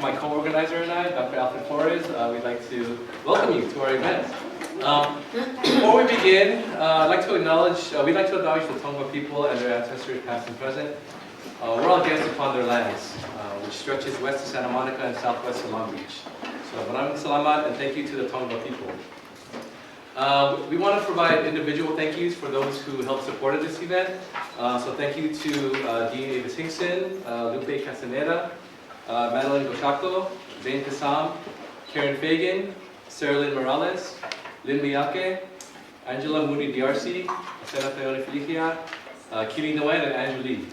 My co-organizer and I, Dr. Alfred Flores, we'd like to welcome you to our event. Before we begin, I'd like to acknowledge, we'd like to acknowledge the Tongva people and their ancestors past and present. We're all guests upon their lands, which stretches west of Santa Monica and southwest of Long Beach. So, maraming salamat and thank you to the Tongva people. We want to provide individual thank yous for those who helped support this event. So thank you to Dean Avis Hinkson, Lupe Castaneda, Madeline Goshako, Zane Kassam, Karen Fagan, Sarah Lynn Morales, Lynn Miyake, Angela Mooney Diarcy, Sena Feone Felicia, Keely Nguyen, and Andrew Lee.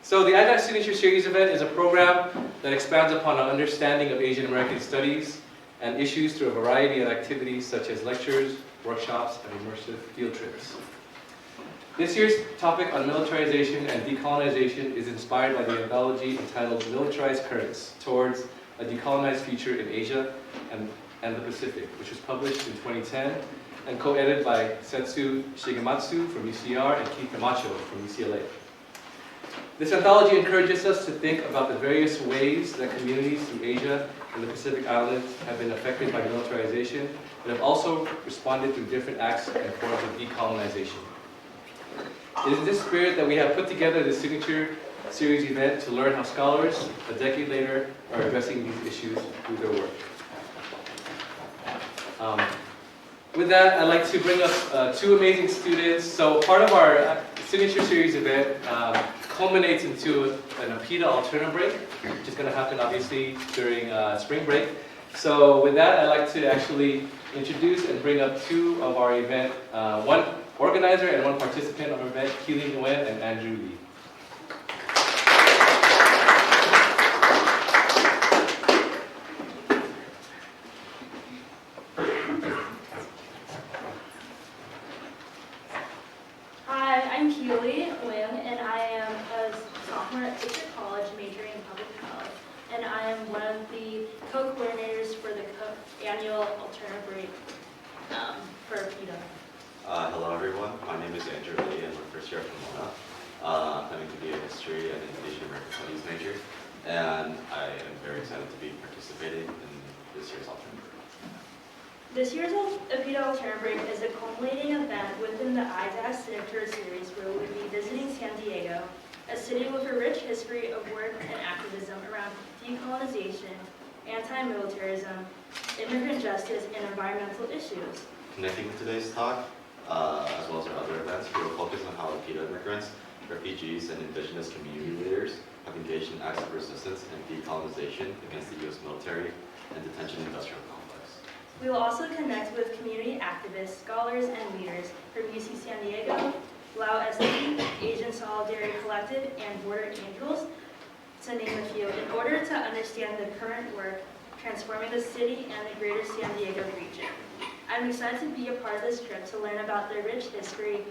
So the IDAAS Signature Series event is a program that expands upon our understanding of Asian American studies and issues through a variety of activities such as lectures, workshops, and immersive field trips. This year's topic on militarization and decolonization is inspired by the anthology entitled Militarized Currents Towards a Decolonized Future in Asia and the Pacific, which was published in 2010 and co-edited by Setsu Shigematsu from UCR and Keith Camacho from UCLA. This anthology encourages us to think about the various ways that communities through Asia and the Pacific Islands have been affected by militarization and have also responded through different acts and forms of decolonization. It is in this spirit that we have put together this signature series event to learn how scholars, a decade later, are addressing these issues through their work. With that, I'd like to bring up two amazing students. So part of our signature series event culminates into an APIDA alternate break, which is going to happen obviously during spring break. So with that, I'd like to actually introduce and bring up two of our event, one organizer and one participant of our event, Keely Nguyen and Andrew Lee. Hi, I'm Keely Nguyen, and I am a sophomore at District College majoring in public health, and I am one of the co-coordinators for the annual alternate break for APIDA. Hello everyone, my name is Andrew Lee and I'm a first year at Pomona, planning to be a history and Asian American studies major, and I am very excited to be participating in this year's alternate break. This year's APIDA alternate break is a culminating event within the IDAAS Signature Series where we will be visiting San Diego, a city with a rich history of work and activism around decolonization, anti-militarism, immigrant justice, and environmental issues. Connecting with today's talk, as well as our other events, we will focus on how APIDA immigrants, refugees, and indigenous community leaders have engaged in acts of resistance and decolonization against the U.S. military and detention industrial complex. We will also connect with community activists, scholars, and leaders from UC San Diego, Lao SD, Asian Solidarity Collective, and Border Angels, to name a few, in order to understand the current work transforming the city and the greater San Diego region. I'm excited to be a part of this trip to learn about the rich history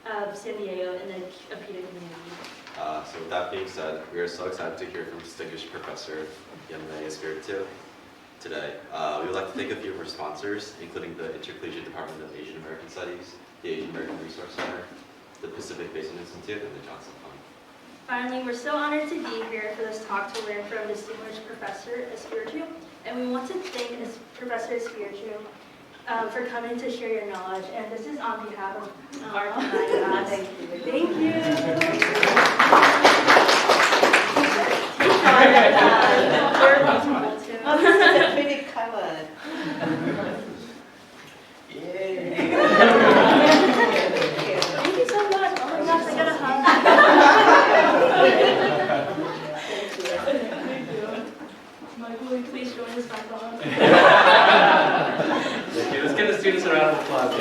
of San Diego and the APIDA community. So with that being said, we are so excited to hear from distinguished Professor Espritu today. We would like to thank a few of our sponsors, including the Intercollegiate Department of Asian American Studies, the Asian American Resource Center, the Pacific Basin Institute, and the Johnson Fund. Finally, we're so honored to be here for this talk to learn from distinguished Professor Espritu, and we want to thank Professor Espritu for coming to share your knowledge, and this is on behalf of our IDAAS. Thank you. You're welcome too. Oh, this is a pretty cover. Thank you so much. Oh my gosh, I got a hug. Thank you. Michael, will you please join us back on? Okay, let's give the students a round of applause.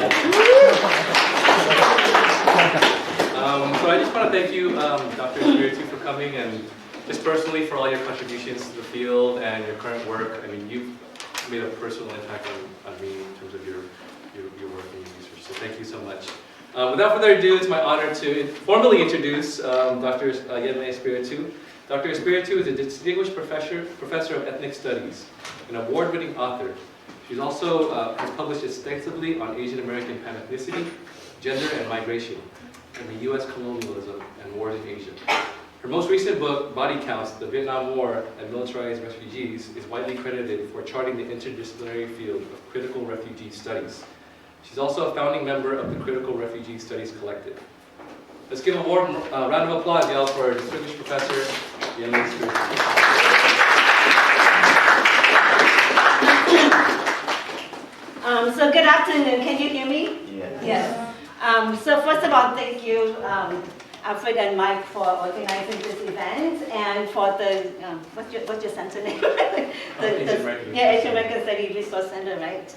So I just want to thank you, Dr. Espritu, for coming, and just personally for all your contributions to the field and your current work. I mean, you've made a personal impact on me in terms of your work and your research, so thank you so much. Without further ado, it's my honor to formally introduce Dr. Espritu. Dr. Espritu is a distinguished professor of ethnic studies, an award-winning author. She's also has published extensively on Asian American pan-ethnicity, gender and migration, and the U.S. colonialism and wars in Asia. Her Her most recent book, Body Counts, The Vietnam War and Militarized Refugees, is widely credited for charting the interdisciplinary field of critical refugee studies. She's also a founding member of the Critical Refugee Studies Collective. Let's give a warm round of applause, y'all, for distinguished professor, Vietnamese Espritu. So good afternoon. Can you hear me? Yeah. Yes. So first of all, thank you, Alfred and Mike, for organizing this event and for the what's your center name? Asian American Asian American Studies Resource Center, right?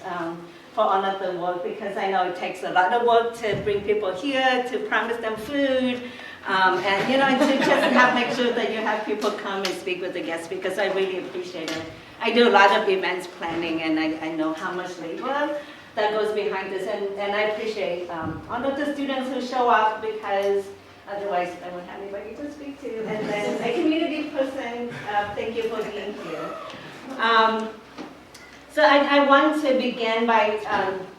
For all of the work, because I know it takes a lot of work to bring people here, to promise them food, and to just make sure that you have people come and speak with the guests, because I really appreciate it. I do a lot of events planning, and I know how much labor that goes behind this, and I appreciate all of the students who show up, because otherwise I won't have anybody to speak to. And then a community person, thank you for being here. So I want to begin by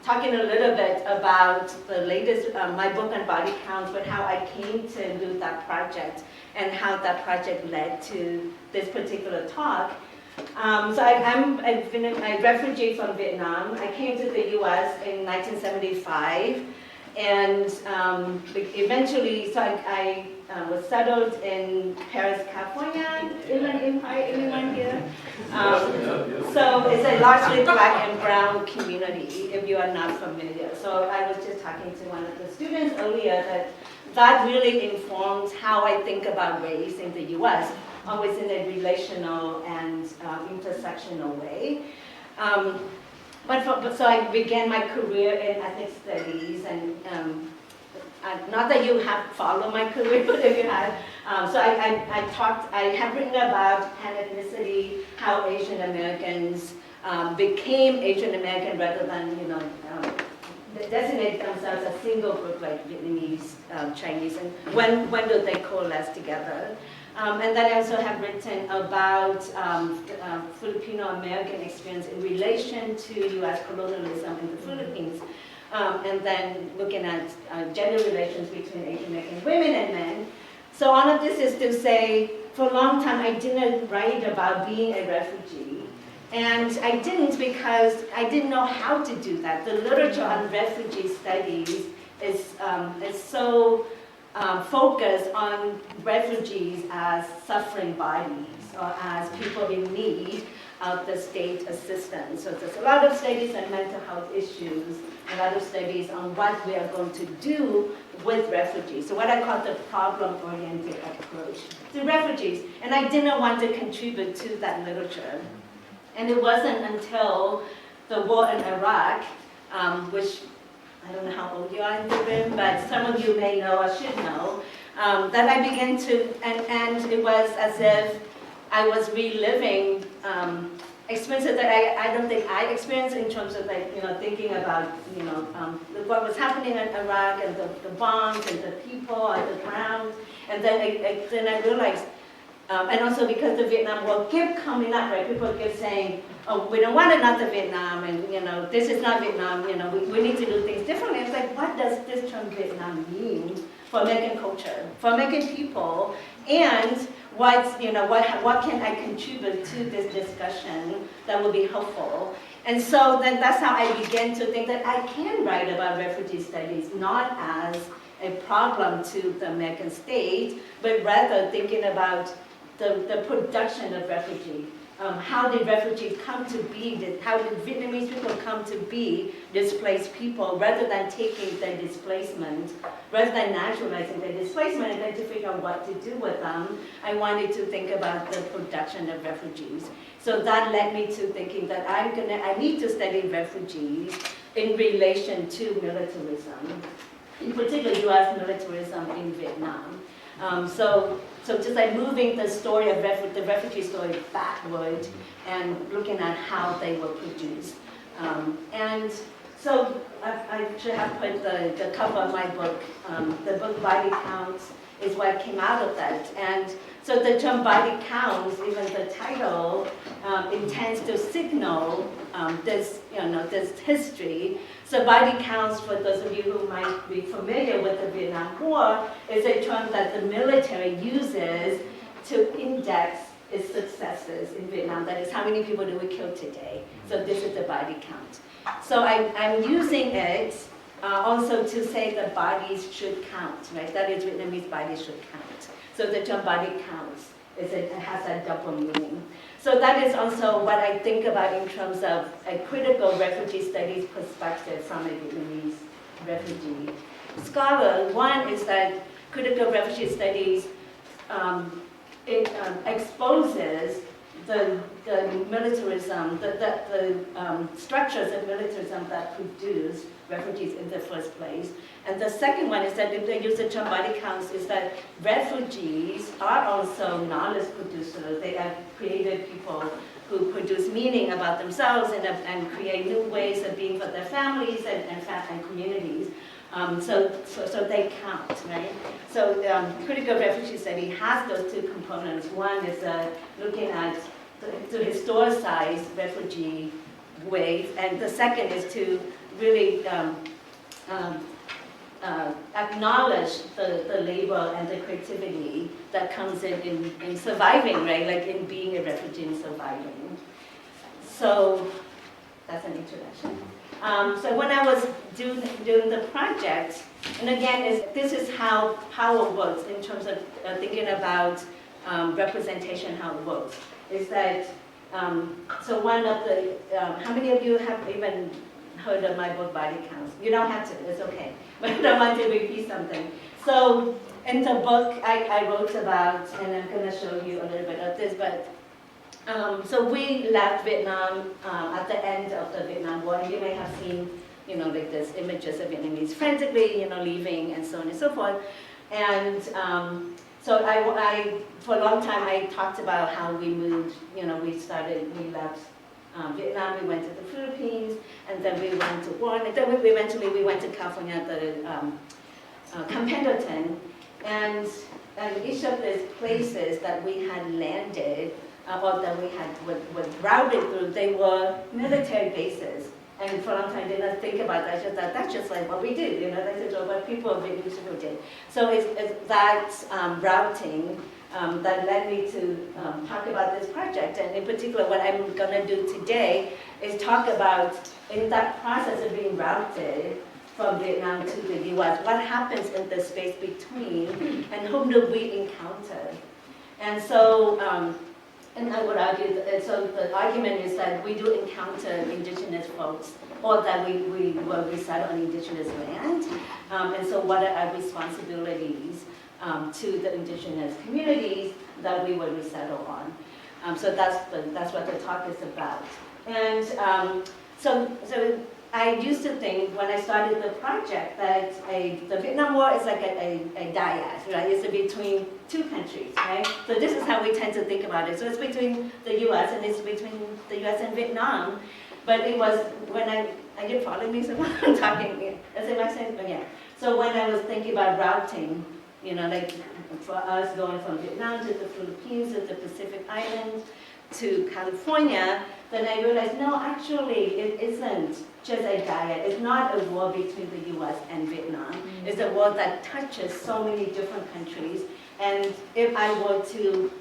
talking a little bit about the latest, my book on body counts, but how I came to do that project and how that project led to this particular talk. So I've been a refugee from Vietnam. I came to the US in 1975, and eventually, so I was settled in Paris, California. Inland Empire, anyone here? So it's a largely black and brown community, if you are not familiar. So I was just talking to one of the students earlier that really informs how I think about race in the US, always in a relational and intersectional way. So I began my career in ethnic studies, and not that you have followed my career, but if you have. So I have written about pan-ethnicity, how Asian Americans became Asian American rather than, designate themselves as a single group like Vietnamese, Chinese, and when do they coalesce together. And then I also have written about Filipino American experience in relation to US colonialism in the Philippines. And then looking at gender relations between Asian American women and men. So all of this is to say, for a long time I didn't write about being a refugee. And I didn't because I didn't know how to do that. The literature on refugee studies is so focused on refugees as suffering bodies or as people in need of the state assistance. So there's a lot of studies on mental health issues, a lot of studies on what we are going to do with refugees. So what I call the problem-oriented approach to refugees. And I didn't want to contribute to that literature. And it wasn't until the war in Iraq, which I don't know how old you are in the room, but some of you may know or should know, that I began to, and it was as if I was reliving experiences that I don't think I experienced in terms of thinking about what was happening in Iraq and the bombs and the people on the ground, and then I realized, and also because the Vietnam War kept coming up, right? People kept saying, "Oh, we don't want another Vietnam," and this is not Vietnam. We need to do things differently. It's like, what does this term Vietnam mean for American culture, for American people, and what can I contribute to this discussion that will be helpful? And so then that's how I began to think that I can write about refugee studies, not as a problem to the American state, but rather thinking about the production of refugee. How did refugees come to be, how did Vietnamese people come to be displaced people, rather than taking their displacement, rather than naturalizing their displacement and then to figure out what to do with them, I wanted to think about the production of refugees. So that led me to thinking that I need to study refugees in relation to militarism, in particular US militarism in Vietnam. So just like moving the story of the refugee story backward and looking at how they were produced. And so I should have put the cover of my book, the book Body Counts, is what came out of that. And so the term body counts, even the title, intends to signal this, this history. So body counts, for those of you who might be familiar with the Vietnam War, is a term that the military uses to index its successes in Vietnam. That is, how many people do we kill today? So this is the body count. So I'm using it also to say that bodies should count, right? That is, Vietnamese bodies should count. So the term body counts, it has a double meaning. So that is also what I think about in terms of a critical refugee studies perspective from a Vietnamese refugee scholar. One is that critical refugee studies exposes the militarism, the structures of militarism that produce refugees in the first place. And the second one is that if they use the term body counts, is that refugees are also knowledge producers. They are creative people who produce meaning about themselves and create new ways of being for their families and communities. So they count, right? So critical refugee study has those two components. One is looking at to historicize refugee wave, and the second is to really acknowledge the labor and the creativity that comes in surviving, right? Like in being a refugee and surviving. So that's an introduction. So when I was doing the project, and again, this is how power works in terms of thinking about representation, how it works, is that, so one of the, how many of you have even heard of my book, Body Counts? You don't have to, it's okay. But I want to repeat something. So in the book, I wrote about, and I'm going to show you a little bit of this, but so we left Vietnam at the end of the Vietnam War, and you may have seen, like this images of Vietnamese frantically, leaving and so on and so forth. And so I for a long time, I talked about how we moved, we left Vietnam, we went to the Philippines, and then we went to Guam, and then eventually we went to California at the Camp Pendleton, and each of these places that we had landed, or that we had were routed through, they were military bases. And for a long time, I did not think about that. I just thought, that's just like what we did, that's just what people of Vietnamese people did. So it's that routing that led me to talk about this project. And in particular, what I'm going to do today is talk about, in that process of being routed from Vietnam to the US, what happens in the space between, and whom do we encounter? And so, and I would argue, so the argument is that we do encounter indigenous folks, or that we will reside on indigenous land. And so what are our responsibilities to the indigenous communities that we will resettle on? So that's what the talk is about. And so I used to think, when I started the project, that the Vietnam War is like a IDAAS, right? It's between two countries, right? So this is how we tend to think about it. So it's between the US, and it's between the US and Vietnam. But it was, when I did follow me, so I'm talking, as it makes sense, but yeah. So when I was thinking about routing, like for us going from Vietnam to the Philippines, to the Pacific Islands, to California, then I realized, no, actually, it isn't just a diet. It's not a war between the US and Vietnam. It's a war that touches so many different countries. And if I were to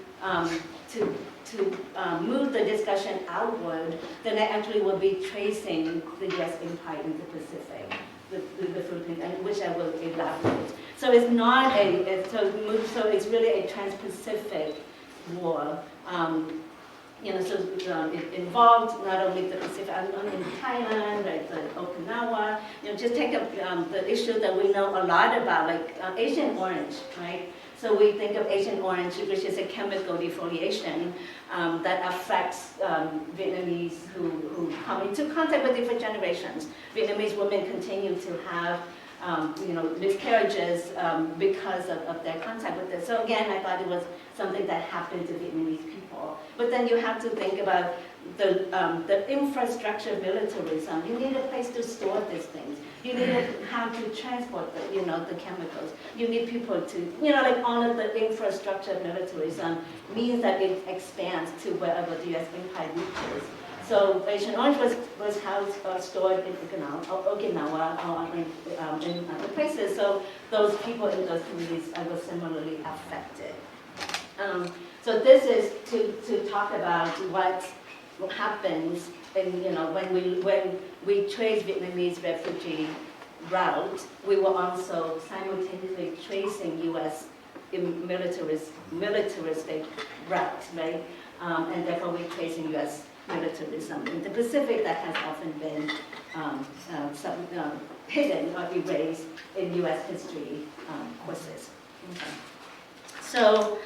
move the discussion outward, then I actually will be tracing the US empire in the Pacific, the Philippines, and which I will elaborate. So it's not so it's really a trans-Pacific war. So it involved not only the Pacific, in Thailand, right, the Okinawa. Just take up the issue that we know a lot about, like Agent Orange, right? So we think of Agent Orange, which is a chemical defoliation that affects Vietnamese who come into contact with different generations. Vietnamese women continue to have miscarriages because of their contact with this. So again, I thought it was something that happened to Vietnamese people. But then you have to think about the infrastructure of militarism. You need a place to store these things. You need how to transport the chemicals. You need people to, all of the infrastructure of militarism means that it expands to wherever the US empire reaches. So Agent Orange was housed or stored in Okinawa or in other places. So those people in those communities were similarly affected. So this is to talk about what happens when we trace Vietnamese refugee route. We were also simultaneously tracing U.S. militaristic route, right? And therefore we're tracing U.S. militarism in the Pacific that has often been hidden or erased in U.S. history courses. Okay. So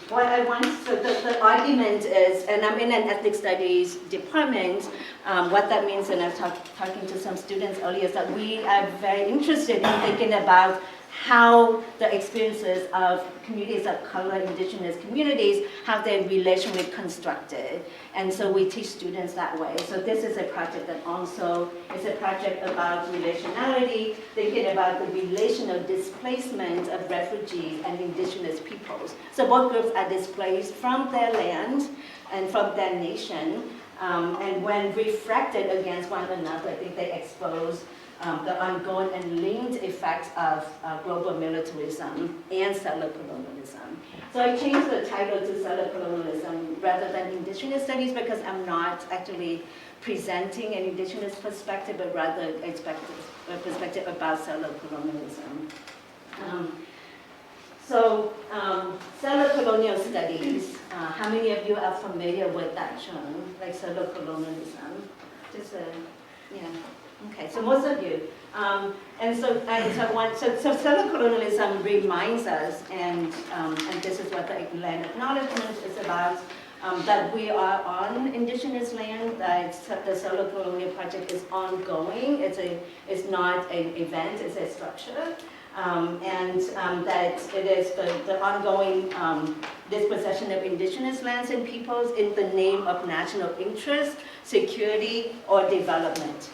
what I want, so the argument is, and I'm in an ethnic studies department, what that means, and I was talking to some students earlier, is that we are very interested in thinking about how the experiences of communities of color, indigenous communities, how their relation is constructed. And so we teach students that way. So this is a project that also is a project about relationality, thinking about the relational displacement of refugees and indigenous peoples. So both groups are displaced from their land and from their nation. And when refracted against one another, I think they expose the ongoing and linked effects of global militarism and settler colonialism. So I changed the title to settler colonialism rather than indigenous studies because I'm not actually presenting an indigenous perspective, but rather a perspective about settler colonialism. Settler colonial studies, how many of you are familiar with that term, like settler colonialism? Yeah. Okay, so most of you. So settler colonialism reminds us, and this is what the land acknowledgement is about, that we are on indigenous land, that the settler colonial project is ongoing. It's not an event, it's a structure. That it is the ongoing dispossession of indigenous lands and peoples in the name of national interest, security, or development.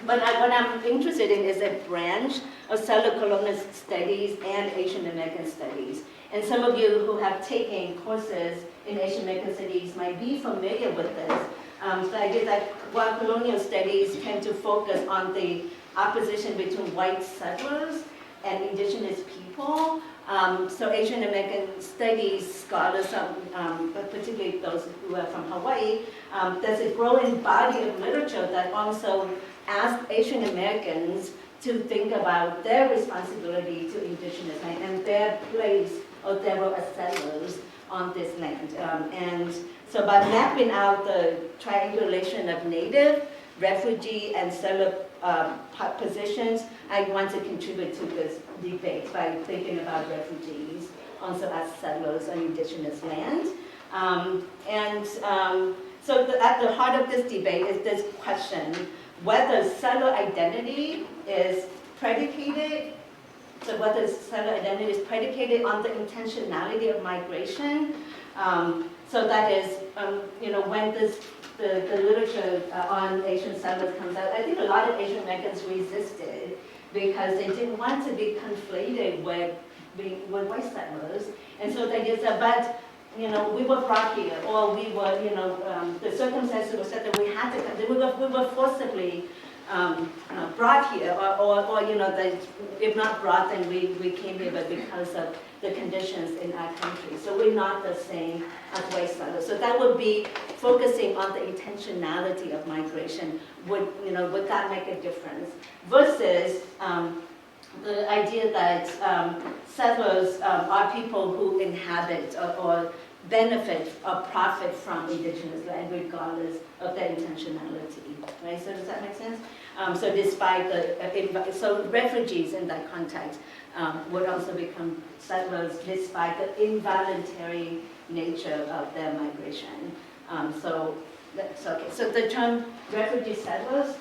But what I'm interested in is a branch of settler colonial studies and Asian American studies. And some of you who have taken courses in Asian American studies might be familiar with this. The idea that while colonial studies tend to focus on the opposition between white settlers and indigenous people, so Asian American studies scholars, particularly those who are from Hawaii, there's a growing body of literature that also ask Asian Americans to think about their responsibility to indigenous land and their place or their role as settlers on this land. And so by mapping out the triangulation of native, refugee, and settler positions, I want to contribute to this debate by thinking about refugees also as settlers on indigenous land. So at the heart of this debate is this question, whether settler identity is predicated on the intentionality of migration. So that is, when the literature on Asian settlers comes out, I think a lot of Asian Americans resisted because they didn't want to be conflated with white settlers. And so they just said, but we were brought here, or we were, the circumstances were such that we had to come. We were forcibly brought here, or if not brought, then we came here, but because of the conditions in our country. So we're not the same as white settlers. So that would be focusing on the intentionality of migration. Would that make a difference? Versus the idea that settlers are people who inhabit or benefit or profit from indigenous land regardless of their intentionality, right? So does that make sense? So despite so refugees in that context would also become settlers despite the involuntary nature of their migration. So the term refugee settlers,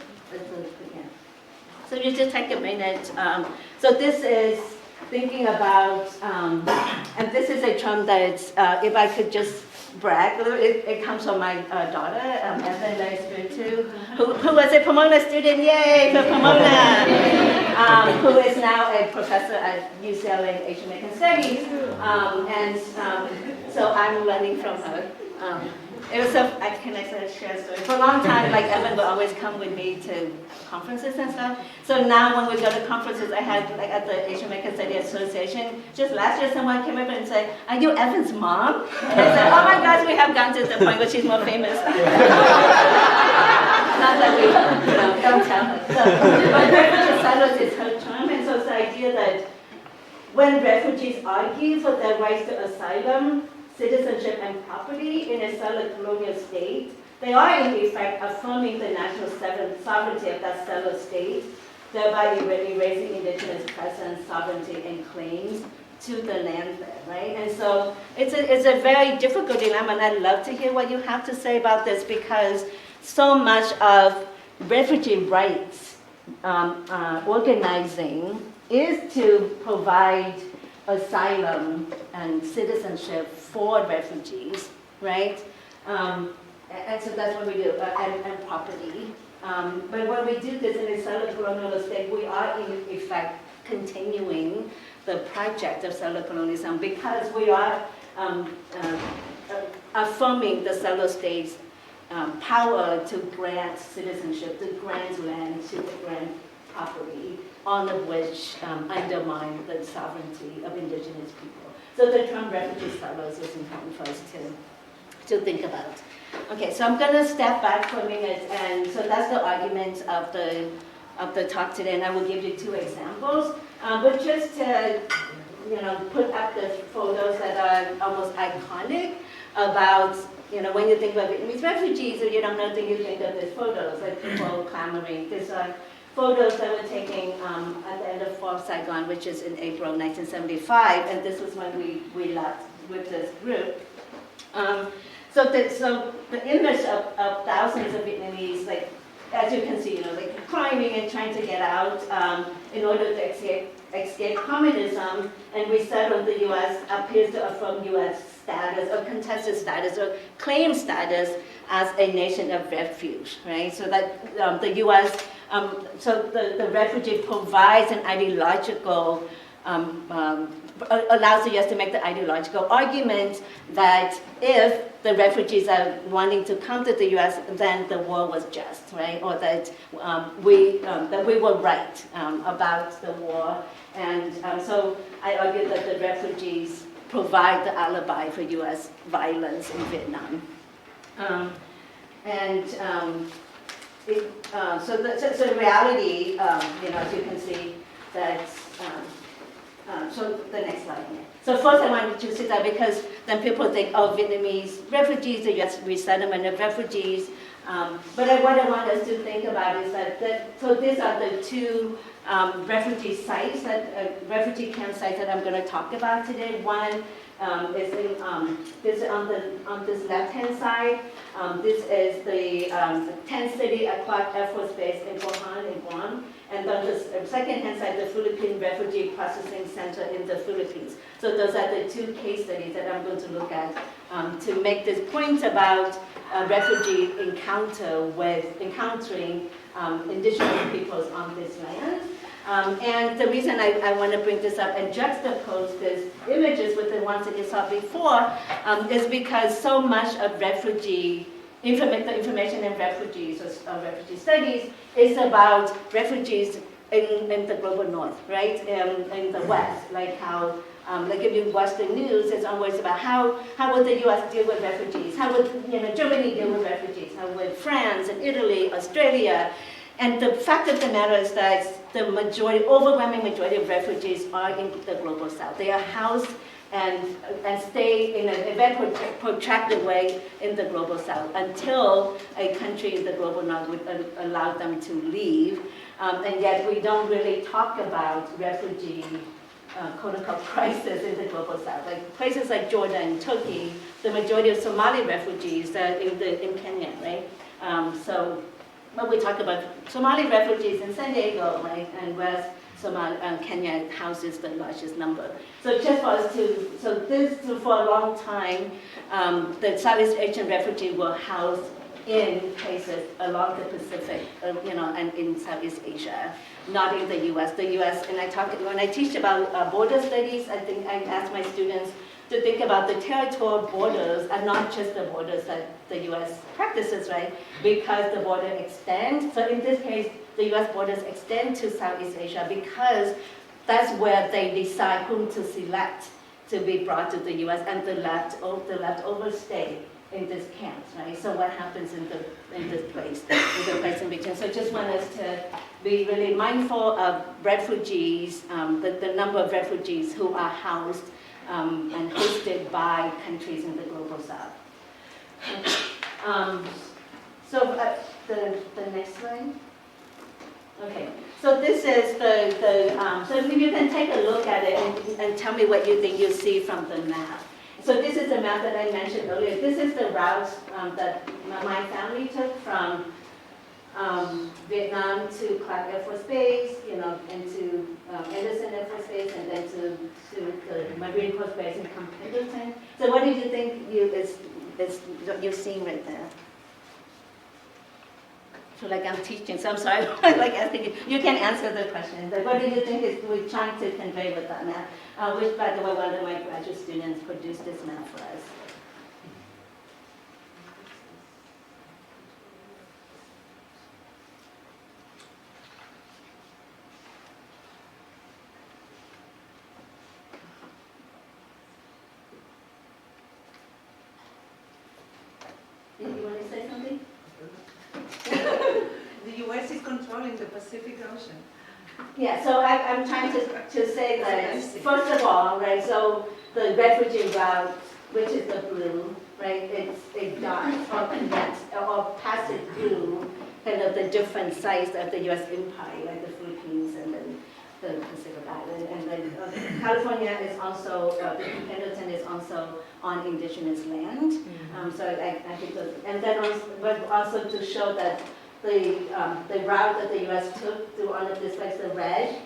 So you just take a minute. So this is thinking about, and this is a term that, if I could just brag a little, it comes from my daughter, Espritu, who was a Pomona student, yay for Pomona, who is now a professor at UCLA Asian American Studies, so I'm learning from her. It was can I share a story? For a long time, like Evan would always come with me to conferences and stuff. So now when we go to conferences, I had like at the Asian American Studies Association, just last year someone came up and said, "Are you Evan's mom?" And I said, "Oh my gosh, we have gotten to the point where she's more famous." Not that we, don't tell her. So, but refugee silos is her term, and so it's the idea that when refugees argue for their rights to asylum, citizenship and property in a settler colonial state, they are in effect affirming the national sovereignty of that settler state, thereby erasing indigenous presence, sovereignty, and claims to the land there, right? And so it's a very difficult dilemma, and I'd love to hear what you have to say about this, because so much of refugee rights organizing is to provide asylum and citizenship for refugees, right? And so that's what we do, and property. But when we do this in a settler colonial state, we are in effect continuing the project of settler colonialism, because we are affirming the settler state's power to grant citizenship, to grant land, to grant property, all of which undermine the sovereignty of indigenous people. So the term refugee settlers is important for us to think about. Okay, so I'm going to step back for a minute, and so that's the argument of the talk today, and I will give you two examples. But just to put up the photos that are almost iconic about, when you think about Vietnamese refugees, or you don't know, then you think of these photos, like people clamoring. These are photos that were taken at the end of Fall Saigon, which is in April 1975, and this was when we left with this group. So the image of thousands of Vietnamese, like, as you can see, like climbing and trying to get out in order to escape communism and resettle the U.S. appears to affirm U.S. status or contested status or claim status as a nation of refuge, right? So that the U.S. So the refugee provides an ideological, allows the U.S. to make the ideological argument that if the refugees are wanting to come to the U.S., then the war was just, right? Or that we were right about the war. And so I argue that the refugees provide the alibi for U.S. violence in Vietnam. So the reality, as you can see, that, so the next slide here. So first I wanted to say that because then people think, oh, Vietnamese refugees, the U.S. resettlement of refugees. But what I want us to think about is so these are the two refugee sites, refugee campsites that I'm going to talk about today. One is this on this left-hand side. This is the tent city at Clark Air Force Base in Guam. And on the second-hand side, the Philippine Refugee Processing Center in the Philippines. So those are the two case studies that I'm going to look at to make this point about refugee encountering indigenous peoples on this land. And the reason I want to bring this up and juxtapose these images with the ones that you saw before is because so much of the information in refugees or refugee studies is about refugees in the global north, right? In the west, like how, like if you watch the news, it's always about how would the U.S. deal with refugees? How would Germany deal with refugees? How would France and Italy, Australia? And the fact of the matter is that the overwhelming majority of refugees are in the global south. They are housed and stay in a very protracted way in the global south until a country in the global north would allow them to leave. And yet we don't really talk about refugee quote-unquote crisis in the global south. Like places like Jordan, Turkey, the majority of Somali refugees are in Kenya, right? when we talk about Somali refugees in San Diego, right, and West Kenya houses the largest number. So just for us to, for a long time, the Southeast Asian refugees were housed in places along the Pacific, and in Southeast Asia, not in the U.S. The U.S., and when I teach about border studies, I think I ask my students to think about the territorial borders and not just the borders that the U.S. practices, right? Because the border extends. So in this case, the U.S. borders extend to Southeast Asia because that's where they decide whom to select to be brought to the U.S. and the leftover stay in these camps, right? So what happens in this place in between? So just want us to be really mindful of refugees, the number of refugees who are housed and hosted by countries in the global south. The next slide. Okay, so this is so you can take a look at it and tell me what you think you see from the map. So this is the map that I mentioned earlier. This is the route that my family took from Vietnam to Clark Air Force Base, and to Anderson Air Force Base, and then to the Marine Corps Base in Camp Pendleton. So what do you think you're seeing right there? So like I'm teaching, so I'm sorry, like asking you. You can answer the question. Like, what do you think we're trying to convey with that map? Which, by the way, one of my graduate students produced this map for us. Did you want to say something? The U.S. is controlling the Pacific Ocean. Yeah, so I'm trying to say that, first of all, right, so the refugee route, which is the blue, right, it dots or connects or passes through kind of the different sites of the U.S. empire, like the Philippines and then the Pacific Island. And then California is also, Pendleton is also on indigenous land. So I think those, and then also, but also to show that the route that the U.S. took through all of this, like the red,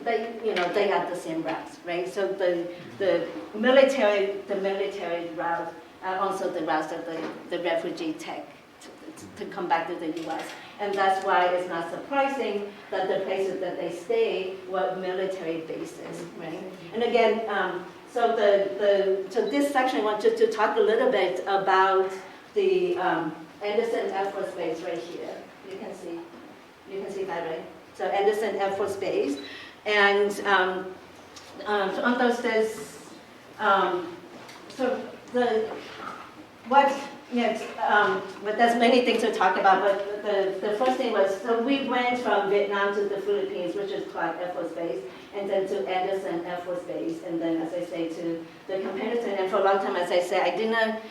they have the same routes, right? So the military route, also the routes that the refugee take to come back to the U.S. And that's why it's not surprising that the places that they stay were military bases, right? And again, so this section I want you to talk a little bit about the Anderson Air Force Base right here. You can see that, right? So Anderson Air Force Base, and so on those there's but there's many things to talk about. But the first thing was, so we went from Vietnam to the Philippines, which is Clark Air Force Base, and then to Anderson Air Force Base, and then, as I say, to the Pendleton. And for a long time, as I say, I didn't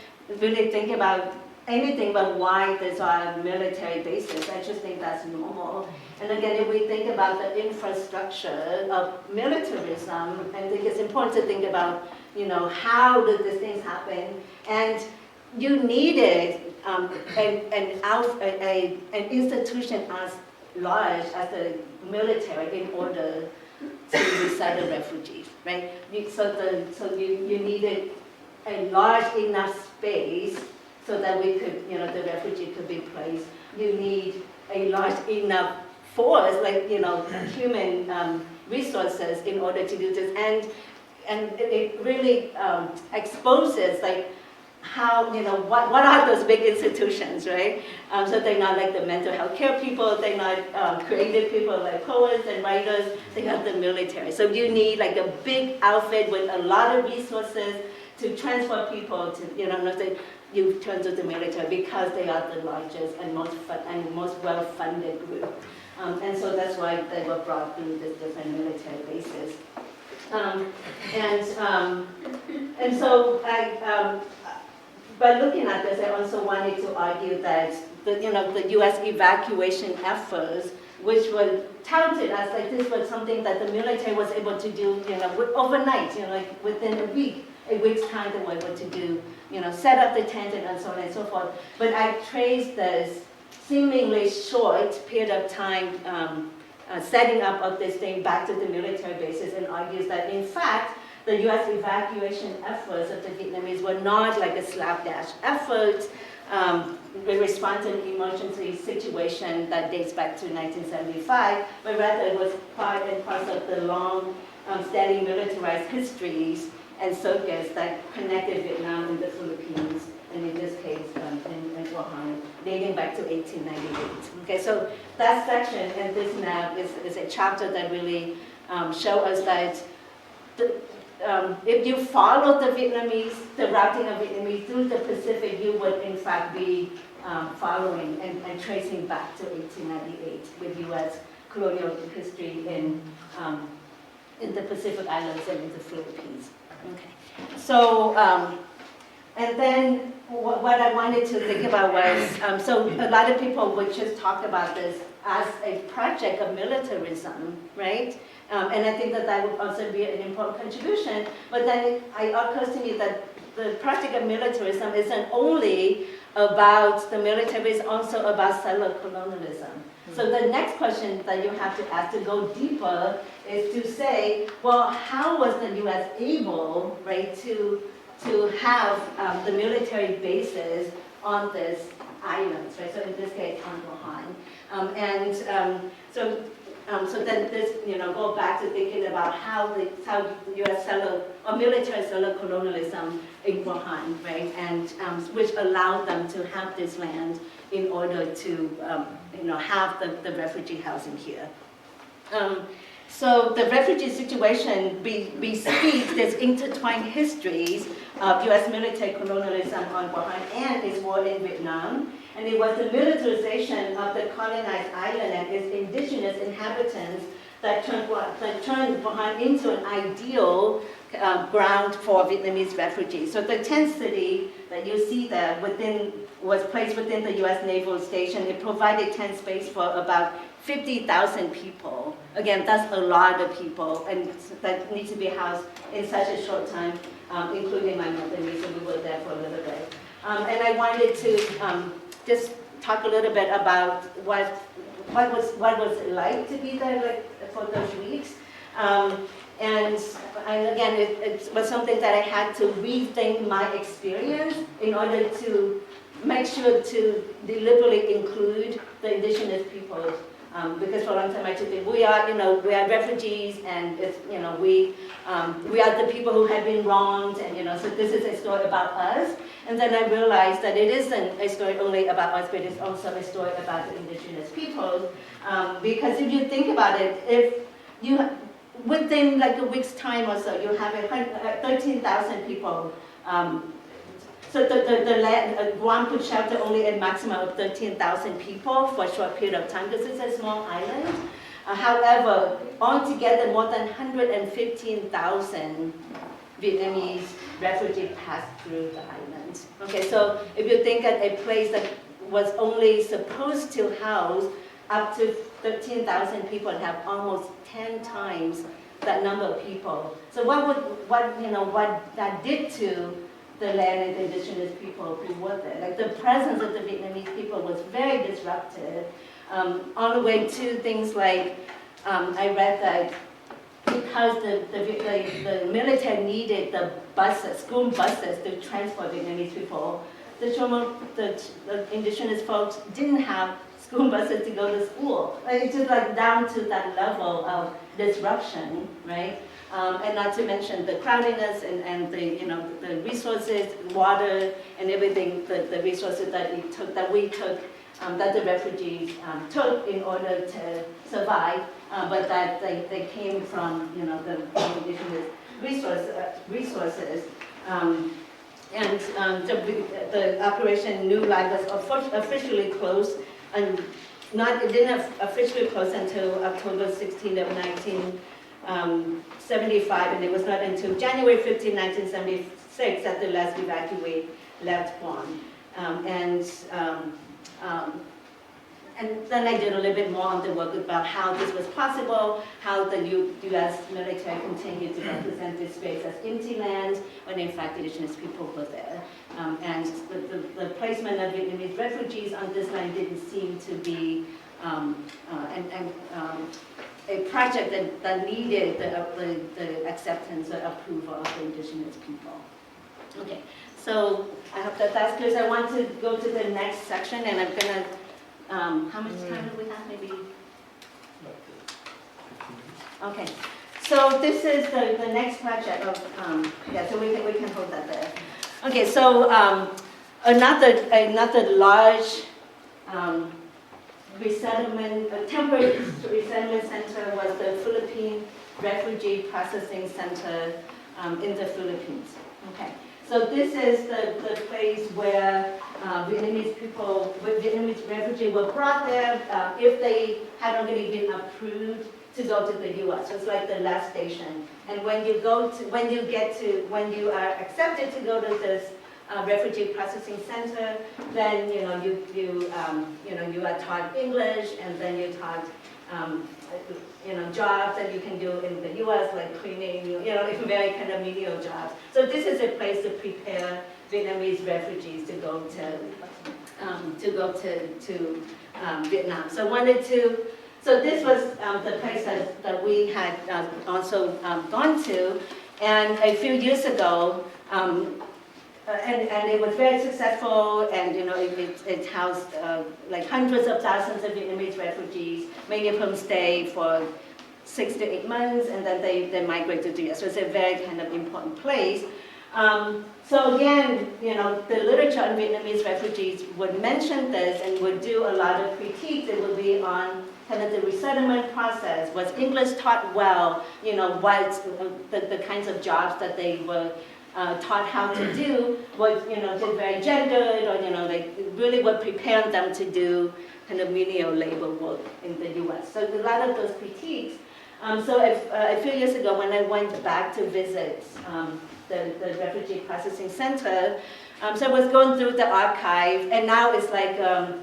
really think about anything but why these are military bases. I just think that's normal. And again, if we think about the infrastructure of militarism, I think it's important to think about, how did these things happen? And you needed an institution as large as the military in order to resettle refugees, right? So you needed a large enough space so that we could, the refugee could be placed. You need a large enough force, like, human resources in order to do this. And it really exposes, like, how, what are those big institutions, right? So they're not like the mental health care people, they're not creative people like poets and writers, they have the military. So you need like a big outfit with a lot of resources to transfer people to, you turn to the military because they are the largest and most well-funded group. And so that's why they were brought through these different military bases. And so by looking at this, I also wanted to argue that the U.S. evacuation efforts, which were touted as like this was something that the military was able to do, overnight, like within a week's time they were able to do, set up the tent and so on and so forth. But I traced this seemingly short period of time setting up of this thing back to the military bases, and argues that in fact the US evacuation efforts of the Vietnamese were not like a slapdash effort in response to an emergency situation that dates back to 1975, but rather it was part and parcel of the long standing militarized histories and circuits that connected Vietnam and the Philippines, and in this case in Guam, dating back to 1898. Okay, so that section and this map is a chapter that really show us that if you follow the Vietnamese, the routing of Vietnamese through the Pacific, you would in fact be following and tracing back to 1898 with U.S. colonial history in the Pacific Islands and in the Philippines. Okay, so and then what I wanted to think about was, so a lot of people would just talk about this as a project of militarism, right? And I think that would also be an important contribution, but then it occurs to me that the project of militarism isn't only about the military, it's also about settler colonialism. So the next question that you have to ask to go deeper is to say, well, how was the U.S. able, right, to have the military bases on this islands, right? So in this case, on Guam. So then this, go back to thinking about how the U.S. settler or military settler colonialism in Guam, right, and which allowed them to have this land in order to, have the refugee housing here. So the refugee situation bespeaks this intertwined histories of U.S. military colonialism on Guam and its war in Vietnam. And it was the militarization of the colonized island and its indigenous inhabitants that turned Guam into an ideal ground for Vietnamese refugees. So the tent city that you see there was placed within the U.S. Naval Station. It provided tent space for about 50,000 people. Again, that's a lot of people, and that need to be housed in such a short time, including my mother, so we were there for a little bit. And I wanted to just talk a little bit about what was it like to be there, like, for those weeks. And again, it was something that I had to rethink my experience in order to make sure to deliberately include the indigenous peoples. Because for a long time I took it, we are refugees, and it's, we are the people who have been wronged, and so this is a story about us. And then I realized that it isn't a story only about us, but it's also a story about the indigenous peoples. Because if you think about it, if you within like a week's time or so, you have 13,000 people. So the land, Guam could shelter only a maximum of 13,000 people for a short period of time because it's a small island. However, altogether more than 115,000 Vietnamese refugees passed through the island. Okay, so if you think of a place that was only supposed to house up to 13,000 people and have almost 10 times that number of people. So what that did to the land and the indigenous people who were there. Like the presence of the Vietnamese people was very disruptive, on the way to things like, I read that because the military needed the buses, school buses to transport Vietnamese people, the indigenous folks didn't have school buses to go to school. It's just like down to that level of disruption, right? And not to mention the crowdiness and the resources, water and everything, the resources that we took, that the refugees took in order to survive, but that they came from the indigenous resources. The Operation New Life was officially closed, and it didn't officially close until October 16th of 1975, and it was not until January 15, 1976 that the last evacuee left Guam. And then I did a little bit more on the work about how this was possible, how the U.S. military continued to represent this space as empty land, when in fact indigenous people were there. And the placement of Vietnamese refugees on this land didn't seem to be a project that needed the acceptance or approval of the indigenous people. Okay, so I hope that's clear. So I want to go to the next section, and I'm gonna, how much time do we have, maybe? Okay, so this is the next project of, yeah, so we can hold that there. Okay, so another large resettlement, a temporary resettlement center was the Philippine Refugee Processing Center in the Philippines. Okay, so this is the place where Vietnamese people, Vietnamese refugees were brought there if they had already been approved to go to the U.S. So it's like the last station. And when you are accepted to go to this refugee processing center, then you are taught English, and then you're taught jobs that you can do in the U.S. like cleaning, very kind of menial jobs. So this is a place to prepare Vietnamese refugees to go to Vietnam. So I wanted to. So this was the place that we had also gone to, and a few years ago. And it was very successful, and it housed like hundreds of thousands of Vietnamese refugees. Many of them stayed for 6 to 8 months, and then they migrated to US. So it's a very kind of important place. So again, the literature on Vietnamese refugees would mention this and would do a lot of critiques. It would be on kind of the resettlement process. Was English taught well? What the kinds of jobs that they were taught how to do was, did very gendered, or, they really would prepare them to do kind of menial labor work in the U.S. So a lot of those critiques. So a few years ago, when I went back to visit the Refugee Processing Center, so I was going through the archive, and now it's like a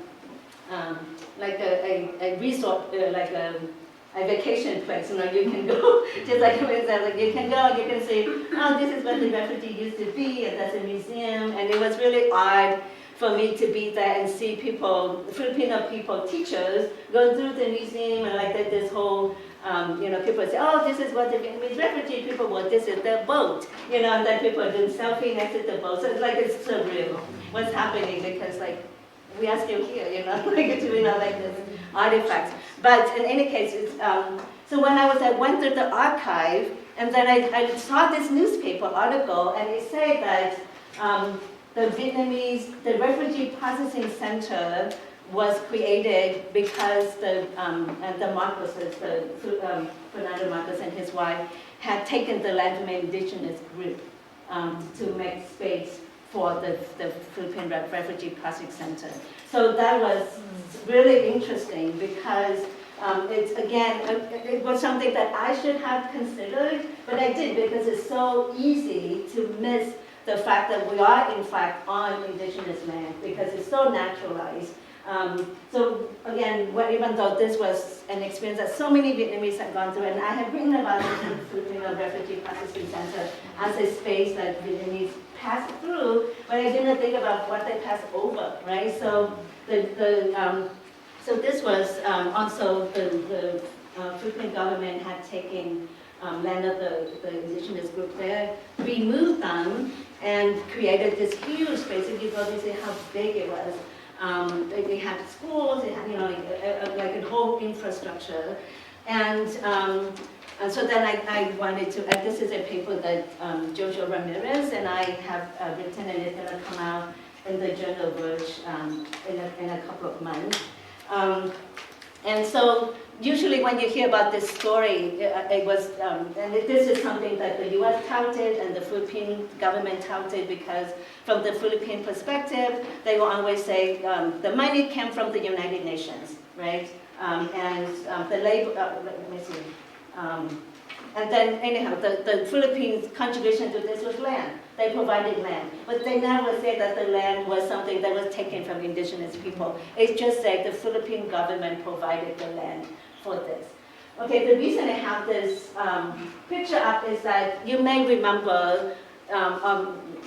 resort, like a vacation place, you can go, just like you can go, you can say, oh, this is what the refugee used to be, and that's a museum, and it was really odd for me to be there and see people, Filipino people, teachers, going through the museum, and like this whole, people say, oh, this is what the Vietnamese refugee people were, this is their boat, and then people are doing selfie next to the boat, so it's like it's surreal what's happening, because like, we are still here, like it's really not like this artifacts. But in any case, so when I went through the archive, and then I saw this newspaper article, and it said that the Refugee Processing Center was created because the Marcoses, Fernando Marcos and his wife, had taken the land from an indigenous group to make space for the Philippine Refugee Processing Center. So that was really interesting because it was something that I should have considered, but I did because it's so easy to miss the fact that we are in fact on indigenous land because it's so naturalized. So again, even though this was an experience that so many Vietnamese have gone through, and I have written about it in the Filipino Refugee Processing Center as a space that Vietnamese passed through, but I didn't think about what they passed over, right? So so this was also the Philippine government had taken land of the indigenous group there, removed them, and created this huge space. If you go to see how big it was. They had schools, they had like a whole infrastructure, and so then I wanted to. This is a paper that Jojo Ramirez and I have written, and it's going to come out in the Journal Verge in a couple of months. And so usually when you hear about this story, it was, and this is something that the U.S. touted and the Philippine government touted because from the Philippine perspective, they will always say the money came from the United Nations, right? And the labor, let me see. And then anyhow, the Philippines' contribution to this was land. They provided land, but they never said that the land was something that was taken from indigenous people. It's just like the Philippine government provided the land for this. Okay, the reason I have this picture up is that you may remember,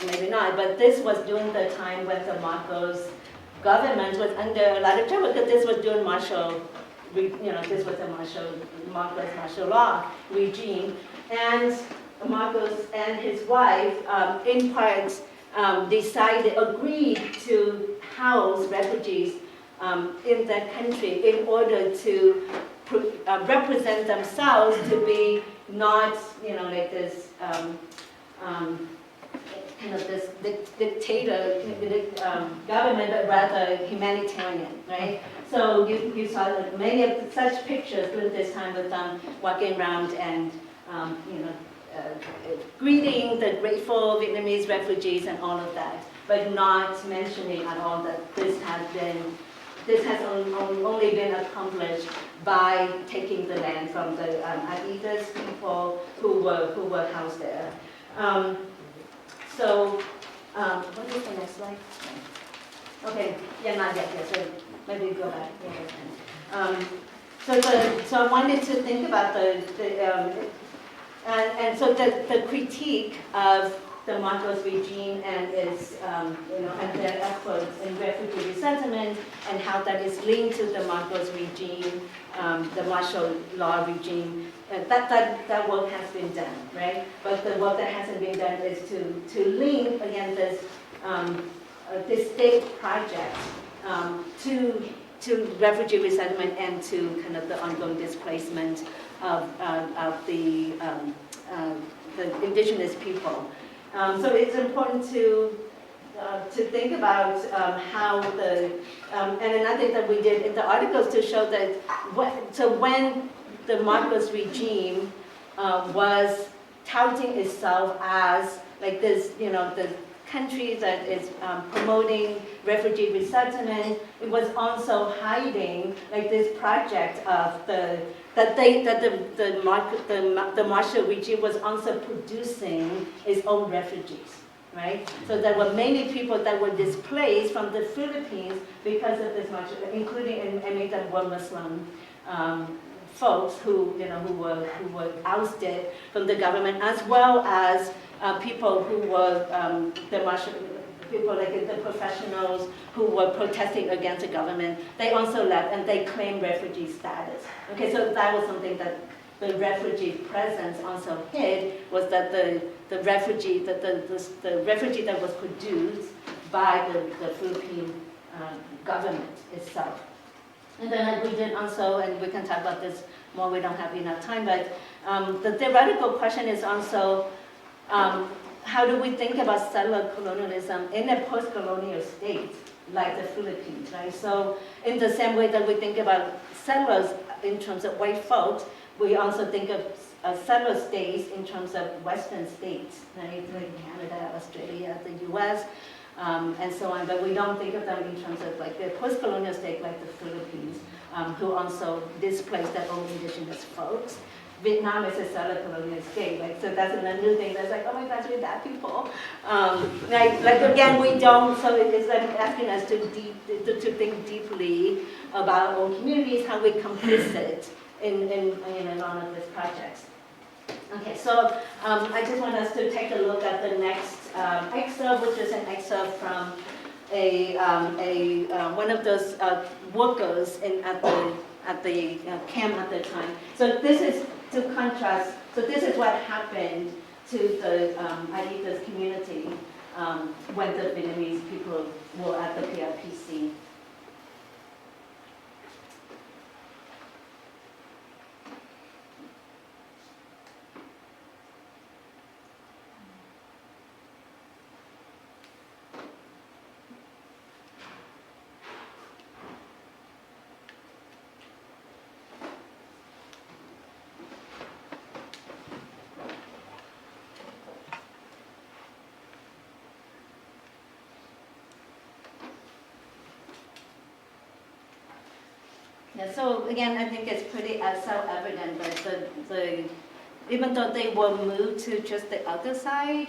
maybe not, but this was during the time when the Marcos government was under a lot of trouble, because this was during martial, this was a Marcos martial law regime, and Marcos and his wife, in part, agreed to house refugees in that country in order to represent themselves to be not, like this, kind of this dictator government, but rather humanitarian, right? So you saw like many of such pictures during this time with them walking around and, greeting the grateful Vietnamese refugees and all of that, but not mentioning at all that this has only been accomplished by taking the land from the IDAAS people who were housed there. What is the next slide? Okay, yeah, not yet. Yeah, so maybe go back. So I wanted to think about the critique of the Marcos regime and its, and their efforts in refugee resettlement, and how that is linked to the Marcos regime, the martial law regime. That work has been done, right? But the work that hasn't been done is to link again this state project to refugee resettlement and to kind of the ongoing displacement of the indigenous people. So it's important to think about how and another thing that we did in the articles to show that when the Marcos regime was touting itself as like this, the country that is promoting refugee resettlement, it was also hiding like this project of the martial regime was also producing its own refugees, right? So there were many people that were displaced from the Philippines because of this martial, including and many of them were Muslim folks who were ousted from the government, as well as people who were people like the professionals who were protesting against the government. They also left and they claimed refugee status. Okay, so that was something that the refugee presence also hid, was that the refugee that was produced by the Philippine government itself. And then we did also, and we can talk about this more, we don't have enough time, but the theoretical question is also, how do we think about settler colonialism in a post-colonial state like the Philippines, right? So in the same way that we think about settlers in terms of white folks, we also think of settler states in terms of Western states, right? Like Canada, Australia, the US, and so on, but we don't think of them in terms of like a post-colonial state like the Philippines, who also displaced their own indigenous folks. Vietnam is a settler colonial state, like, so that's another new thing that's like, oh my gosh, we're that people. Like again, we don't, so it's like asking us to think deeply about our own communities, how we complicit in all of these projects. Okay, so I just want us to take a look at the next excerpt, which is an excerpt from one of those workers at the camp at the time. So this is to contrast. So this is what happened to the IDAAS community when the Vietnamese people were at the PRPC. Yeah, so again, I think it's pretty self-evident that the even though they were moved to just the other side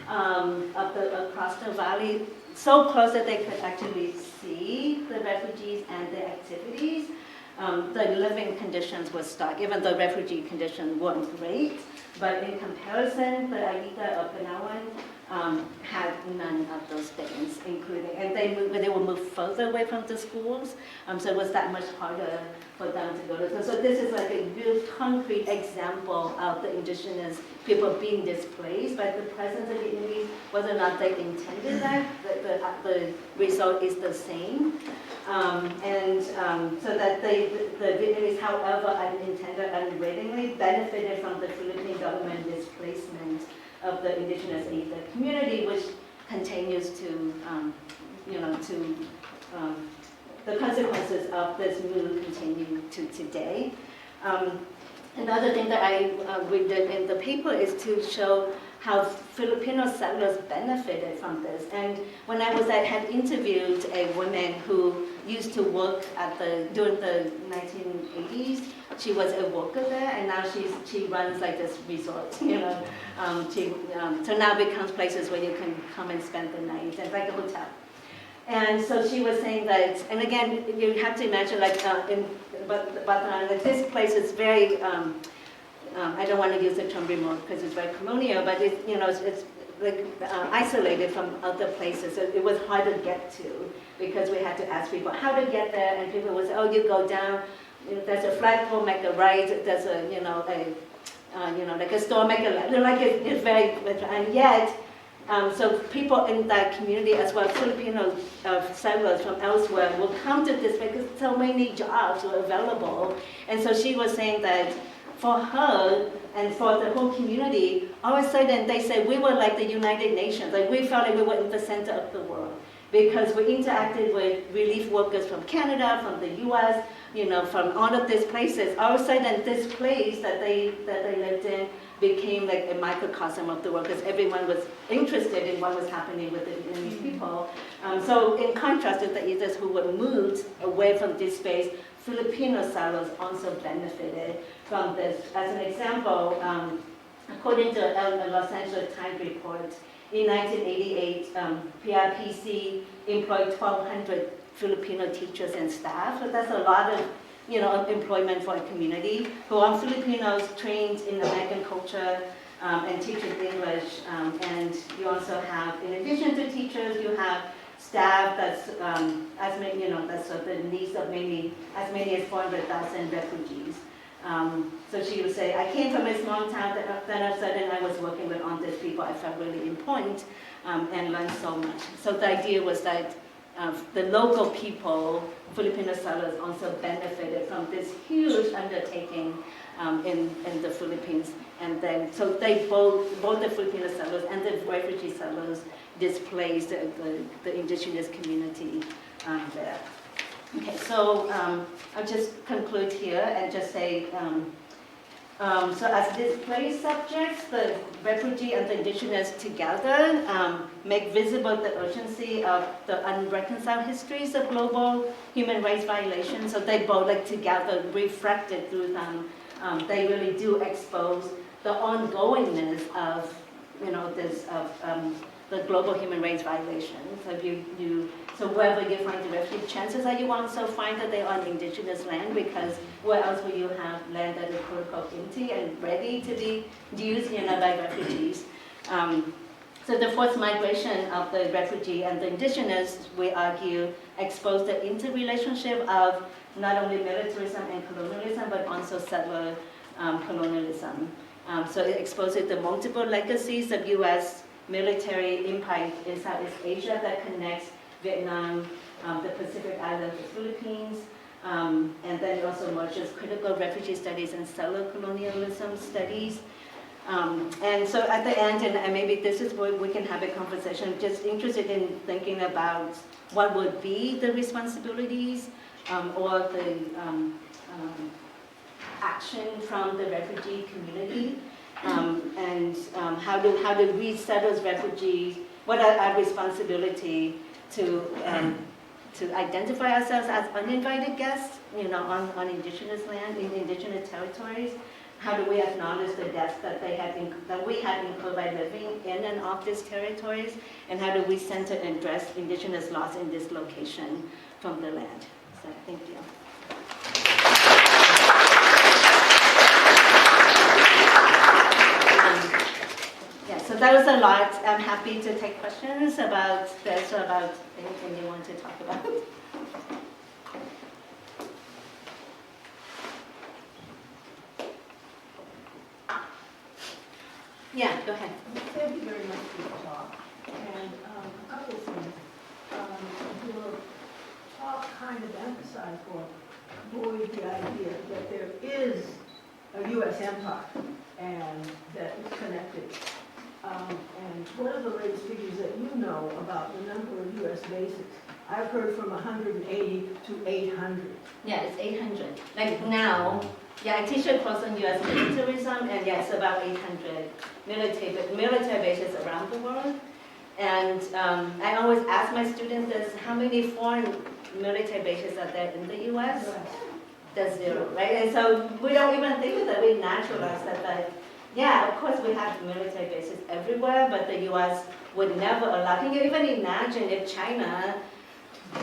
across the valley, so close that they could actually see the refugees and their activities, the living conditions were stark, even though refugee conditions weren't great. But in comparison, the Aida of Panawan had none of those things, including, and they were moved further away from the schools, so it was that much harder for them to go to school. So this is like a real concrete example of the indigenous people being displaced by the presence of Vietnamese. Whether or not they intended that, the result is the same. So that the Vietnamese, however unintended, unwittingly benefited from the Philippine government displacement of the indigenous Aida community, which continues to, the consequences of this move continue to today. Another thing that I read in the paper is to show how Filipino settlers benefited from this. And when I had interviewed a woman who used to work during the 1980s. She was a worker there, and now she runs like this resort, so now becomes places where you can come and spend the night, and like a hotel. And so she was saying that, and again, you have to imagine but this place is very, I don't want to use the term remote because it's very colonial, but it's like isolated from other places. So it was hard to get to because we had to ask people how to get there, and people would say, oh, you go down, there's a flagpole, make a right, there's like a store, make a left. It's very, and yet, so people in that community as well, Filipino settlers from elsewhere will come to this because so many jobs were available. And so she was saying that for her and for the whole community, all of a sudden they said we were like the United Nations. Like we felt like we were in the center of the world because we interacted with relief workers from Canada, from the US, from all of these places. All of a sudden this place that they lived in became like a microcosm of the world because everyone was interested in what was happening with the Vietnamese people. So in contrast to the IDAAS who were moved away from this space, Filipino settlers also benefited from this. As an example, according to a Los Angeles Times report, in 1988, PRPC employed 1,200 Filipino teachers and staff. So that's a lot of employment for a community who are Filipinos trained in American culture and teaching English. And you also have, in addition to teachers, you have staff that's as many, that's the needs of as many as 400,000 refugees. So she would say, I came from a small town, then all of a sudden I was working with all these people. I felt really important and learned so much. So the idea was that the local people, Filipino settlers, also benefited from this huge undertaking in the Philippines. And then, so they both the Filipino settlers and the refugee settlers displaced the indigenous community there. Okay, so I'll just conclude here and just say, so as displaced subjects, the refugee and the indigenous together make visible the urgency of the unreconciled histories of global human rights violations. So they both together reflected through them. They really do expose the ongoingness of, the global human rights violations. So wherever you find the refugee, chances are you also find that they are on indigenous land, because where else will you have land that is quote-unquote empty and ready to be used by refugees? So the forced migration of the refugee and the indigenous, we argue, expose the interrelationship of not only militarism and colonialism, but also settler colonialism. So it exposes the multiple legacies of U.S. military empire in Southeast Asia that connects Vietnam, the Pacific Islands, the Philippines, and then it also merges critical refugee studies and settler colonialism studies. And so at the end, and maybe this is where we can have a conversation, just interested in thinking about what would be the responsibilities or the action from the refugee community, and how do we settle as refugees, what are our responsibility to identify ourselves as uninvited guests, on indigenous land, in indigenous territories, how do we acknowledge the deaths that we had incurred by living in and off these territories, and how do we center and address indigenous loss in this location from the land. So thank you. Yeah, so that was a lot. I'm happy to take questions about this or about anything you want to talk about. Yeah, go ahead. Thank you very much for your talk. And a couple of things. Your talk kind of emphasized or buoyed the idea that there is a U.S. empire and that it's connected. And what are the latest figures that you know about the number of U.S. bases? I've heard from 180 to 800. Yeah, it's 800. Like now, yeah, I teach a course on U.S. militarism, and yeah, it's about 800 military bases around the world. And I always ask my students this, how many foreign military bases are there in the U.S.? That's 0, right? And so we don't even think of that, we naturalize that, but yeah, of course we have military bases everywhere, but the U.S. would never allow. Can you even imagine if China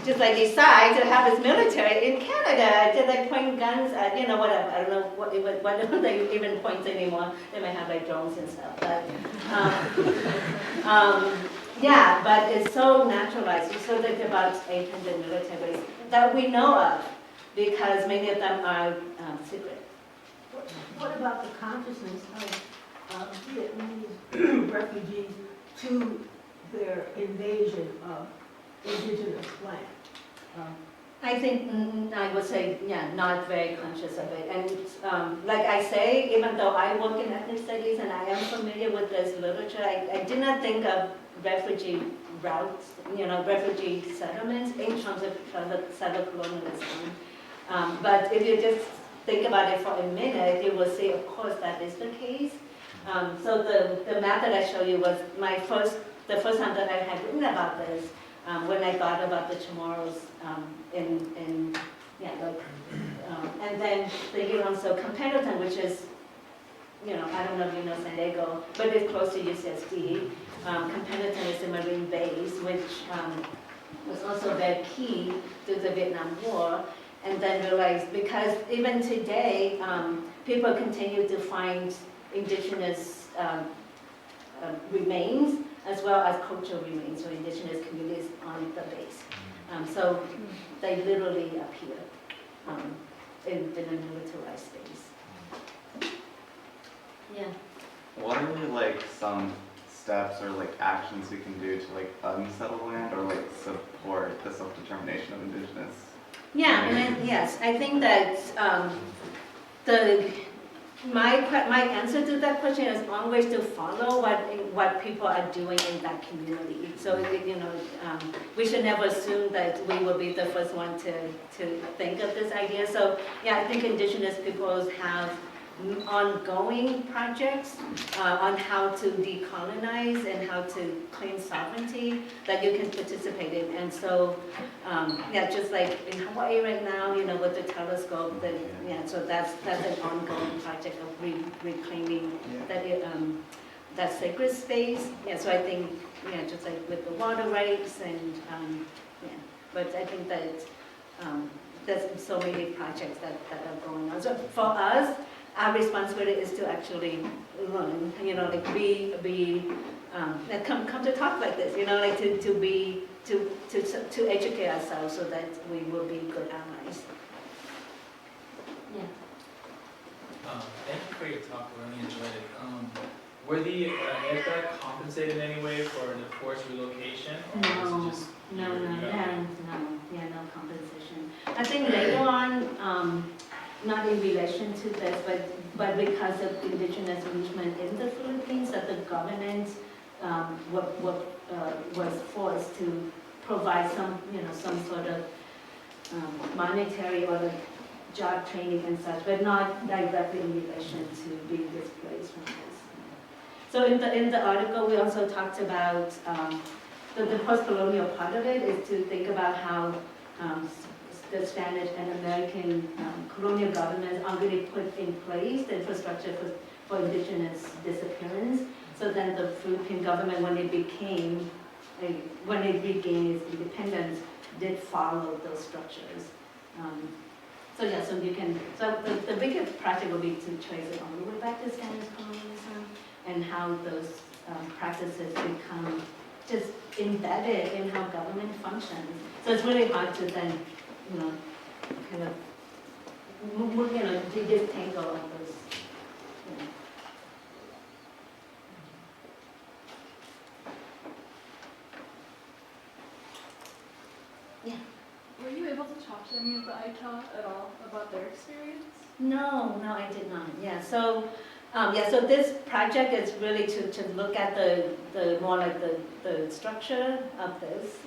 just like decide to have its military in Canada, to like point guns at, you know, whatever, I don't know what they even point anymore. They might have like drones and stuff, but yeah, but it's so naturalized. So there's about 800 military bases that we know of, because many of them are secret. What about the consciousness of Vietnamese refugees to their invasion of indigenous land? I think I would say, yeah, not very conscious of it. And like I say, even though I work in ethnic studies and I am familiar with this literature, I did not think of refugee routes, you know, refugee settlements in terms of settler colonialism. But if you just think about it for a minute, you will see, of course, that is the case. So the map that I showed you was the first time that I had written about this, when I thought about the Chamorros and then thinking also Companion, which is, you know, I don't know if you know San Diego, but it's close to UCSD. Companion is a Marine base, which was also very key to the Vietnam War. And then realized, because even today, people continue to find indigenous remains as well as cultural remains, or indigenous communities on the base. So they literally appear in a militarized space. Yeah. What are like some steps or like actions we can do to like unsettle land or like support the self-determination of indigenous? Yeah, and then, yes, I think that my answer to that question is always to follow what people are doing in that community. So you know, we should never assume that we will be the first one to think of this idea. So yeah, I think indigenous peoples have ongoing projects on how to decolonize and how to claim sovereignty that you can participate in. And so, yeah, just like in Hawaii right now, you know, with the telescope, that, yeah, so that's an ongoing project of reclaiming that sacred space. Yeah, so I think, yeah, just like with the water rights and, yeah, but I think that there's so many projects that are going on. So for us, our responsibility is to actually learn, you know, like come to talk like this, you know, like to educate ourselves so that we will be good allies. Yeah. Thank you for your talk. I really enjoyed it. Were the IDAAS compensated in any way for the forced relocation, or was it just No compensation. I think later on. Not in relation to this, but because of indigenous movement in the Philippines, that the government was forced to provide some sort of monetary or like job training and such, but not directly in relation to being displaced from this. So in the article, we also talked about the post-colonial part of it is to think about how the Spanish and American colonial governments already put in place the infrastructure for indigenous disappearance. So then the Philippine government, when it regained its independence, did follow those structures. So yeah, so the biggest project will be to trace it all the way back to Spanish colonialism and how those practices become just embedded in how government functions. So it's really hard to then, kind of, disentangle all those, Were you able to talk to any of the IDAAS at all about their experience? No, I did not. Yeah, so this project is really to look at the more like the structure of this.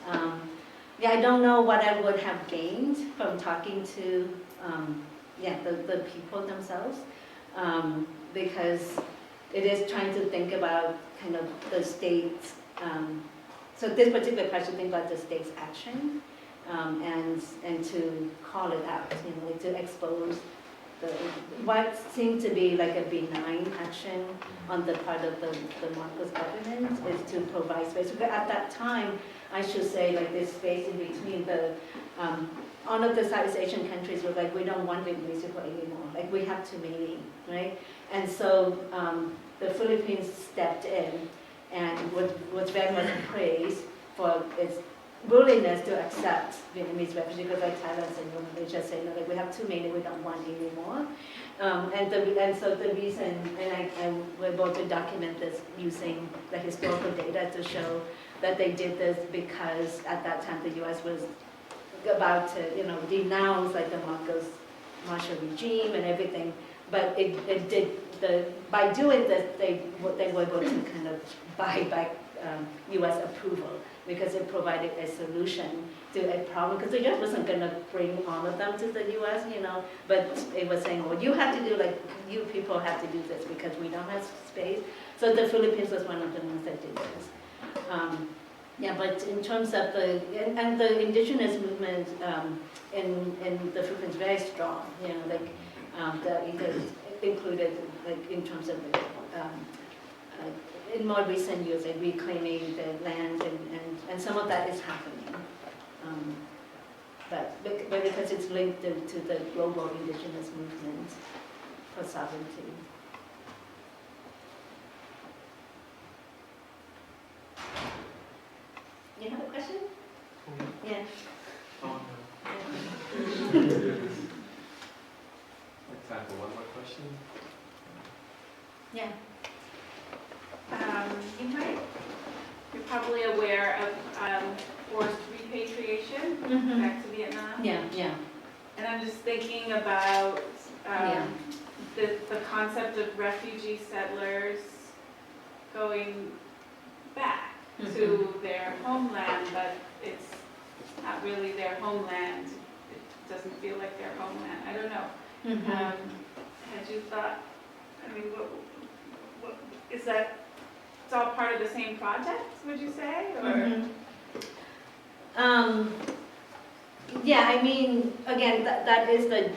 I don't know what I would have gained from talking to the people themselves, because it is trying to think about kind of the state's. So this particular project, think about the state's action. And to call it out, like to expose what seemed to be like a benign action on the part of the Marcos government is to provide space. Because at that time, I should say, like this space in between all of the Southeast Asian countries were like, we don't want Vietnamese people anymore. Like we have too many, right? And so the Philippines stepped in and was very much praised for its willingness to accept Vietnamese refugees, because like Thailand and Malaysia say, like we have too many, we don't want anymore. And so the reason, and I was able to document this using the historical data to show that they did this because at that time the U.S. was about to, denounce like the Marshall regime and everything. But it did by doing this, they were able to kind of buy back U.S. approval, because it provided a solution to a problem. Because the U.S. wasn't going to bring all of them to the U.S., but it was saying, well, you have to do, like, you people have to do this because we don't have space. So the Philippines was one of the ones that did this. But in terms of and the indigenous movement in the Philippines is very strong, included, like, in terms of in more recent years, like reclaiming the land, and some of that is happening. But because it's linked to the global indigenous movement for sovereignty. You have a question? Yeah. Time for one more question. Yeah. You're probably aware of forced repatriation back to Vietnam. Yeah. And I'm just thinking about the concept of refugee settlers going back to their homeland, but it's not really their homeland. It doesn't feel like their homeland. I don't know. Had you thought, what is that? It's all part of the same project, would you say? Or? Again, that is the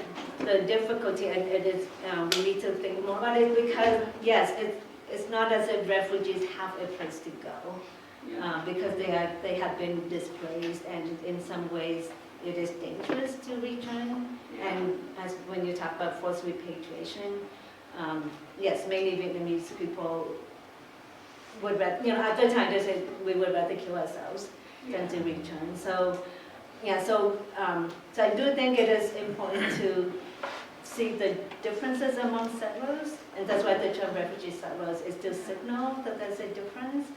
difficulty, and it is, we need to think more about it, because, yes, it's not as if refugees have a place to go, because they have been displaced, and in some ways it is dangerous to return. And as when you talk about forced repatriation, yes, many Vietnamese people would rather, at the time they said we would rather kill ourselves than to return. So I do think it is important to see the differences among settlers, and that's why the term refugee settlers is to signal that there's a difference.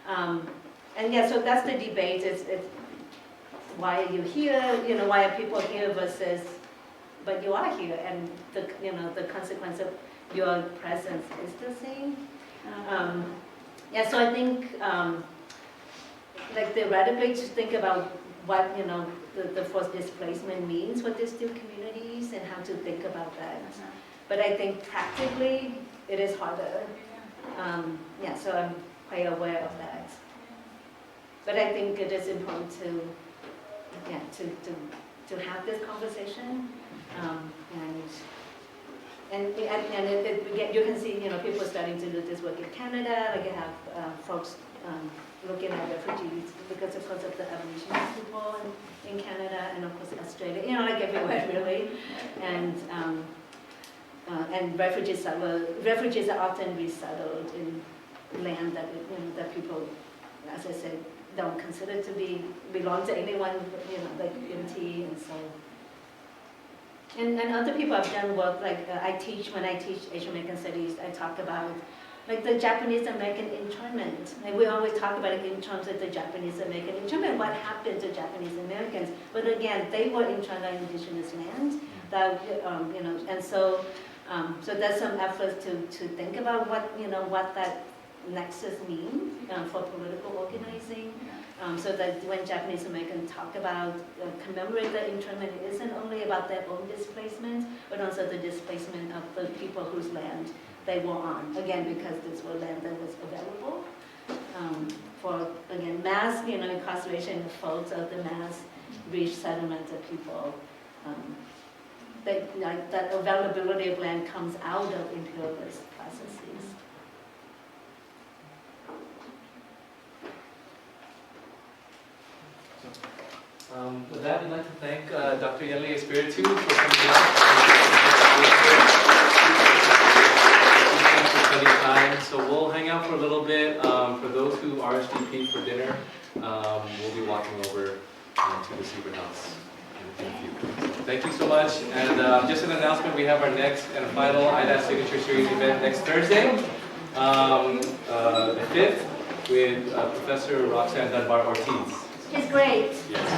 So that's the debate. It's why are you here? Why are people here versus, but you are here, and the consequence of your presence is the same. So I think, like theoretically, to think about what the forced displacement means for these two communities and how to think about that. But I think practically it is harder. So I'm quite aware of that. But I think it is important to to have this conversation. You can see, people starting to do this work in Canada. Like you have folks looking at refugees because of course of the Aboriginal people in Canada, and of course Australia. Like everywhere really. And refugees are often resettled in land that that people, as I said, don't consider to belong to anyone, like empty and so. And other people have done work, like when I teach Asian American Studies, I talk about like the Japanese American internment. Like we always talk about it in terms of the Japanese American internment, what happened to Japanese Americans. But again, they were interned on indigenous land, that, and so there's some efforts to think about what that nexus means for political organizing. So that when Japanese Americans talk about, commemorate the internment, it isn't only about their own displacement, but also the displacement of the people whose land they were on. Again, because this was land that was available for, again, mass, incarceration of folks, of the mass resettlement of people. That availability of land comes out of imperialist processes. With that, I'd like to thank Dr. Yenli Espritu for coming out. For spending time. So we'll hang out for a little bit. For those who RSVP for dinner, we'll be walking over to the secret house in a few. So thank you so much. And just an announcement, we have our next and final IDAAS Signature Series event next Thursday, the 5th, with Professor Roxanne Dunbar-Ortiz. It's great. Yes.